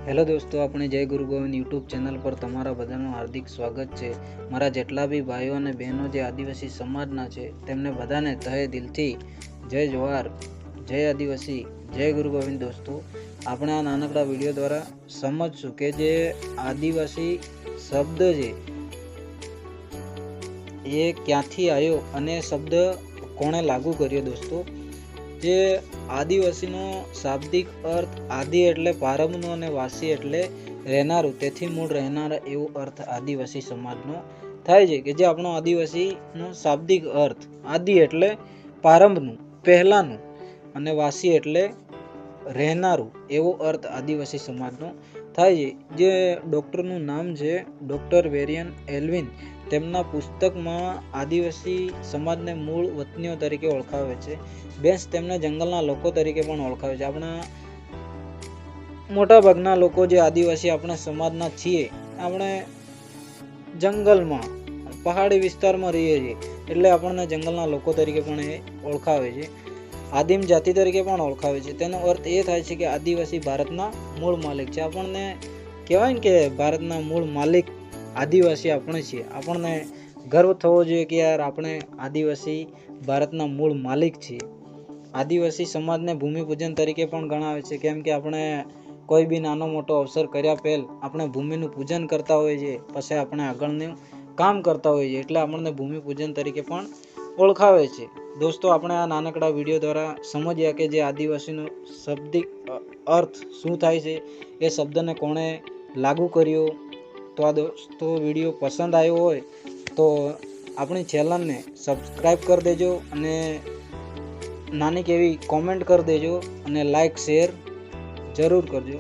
Hello દોસ્તો, આપણે જય ગુરુ ગોવિંદ યુટ્યુબ ચેનલ પર તમારા બધાનું હાર્દિક સ્વાગત છે। મારા જેટલા બી ભાઈઓ અને બહેનો જે આદિવાસી સમાજના છે તેમને બધાને તહે દિલથી જય જવાહર, જય આદિવાસી, જય ગુરુ ગોવિંદ। દોસ્તો, આપણે આ નાનકડા વિડીયો દ્વારા સમજશું કે જે આદિવાસી શબ્દ છે એ ક્યાંથી આવ્યો અને શબ્દ કોણે લાગુ કર્યો। દોસ્તો, જે આદિવાસીનો શાબ્દિક અર્થ આદિ એટલે પ્રારંભનો અને વાસી એટલે રહેનારું, તેથી મૂળ રહેનારા એવો અર્થ આદિવાસી સમાજનો થાય છે। કે જે આપણો આદિવાસીનો શાબ્દિક અર્થ આદિ એટલે પ્રારંભનું, પહેલાનું, અને વાસી એટલે રહેનારું એવો અર્થ આદિવાસી સમાજનો થાય છે। જે ડૉક્ટરનું નામ છે ડૉક્ટર વેરિયન એલ્વિન। તેમના પુસ્તકમાં આદિવાસી સમાજને મૂળ વતનીઓ તરીકે ઓળખાવે છે। બેન્સ તેમને જંગલના લોકો તરીકે પણ ઓળખાવે છે। આપણા મોટા ભાગના લોકો જે આદિવાસી આપણા સમાજના છીએ, આપણે જંગલમાં પહાડી વિસ્તારમાં રહીએ છીએ, એટલે આપણને જંગલના લોકો તરીકે પણ એ ઓળખાવે છે। આદિમ જાતિ તરીકે પણ ઓળખાવે છે। તેનો અર્થ એ થાય છે કે આદિવાસી ભારતના મૂળ માલિક છે। આપણને કહેવાય ને કે ભારતના મૂળ માલિક આદિવાસી આપણે છીએ। આપણને ગર્વ થવો જોઈએ કે યાર આપણે આદિવાસી ભારતના મૂળ માલિક છીએ। આદિવાસી સમાજને ભૂમિપૂજન તરીકે પણ ગણાવે છે, કેમ કે આપણે કોઈ બી નાનો મોટો અવસર કર્યા પહેલ આપણે ભૂમિનું પૂજન કરતા હોઈએ છીએ, પછી આપણે આગળનું કામ કરતા હોઈએ છીએ, એટલે આપણને ભૂમિપૂજન તરીકે પણ ઓળખાવે છે। દોસ્તો, આપણે આ નાનકડા વિડીયો દ્વારા સમજ્યા કે જે આદિવાસીનો શાબ્દિક અર્થ શું થાય છે, એ શબ્દને કોણે લાગુ કર્યો। તો આ દોસ્તો વિડીયો પસંદ આવ્યો હોય તો આપણી ચેનલને સબસ્ક્રાઈબ કરી દેજો અને નાની કેવી કોમેન્ટ કરી દેજો અને લાઈક શેર જરૂર કરજો।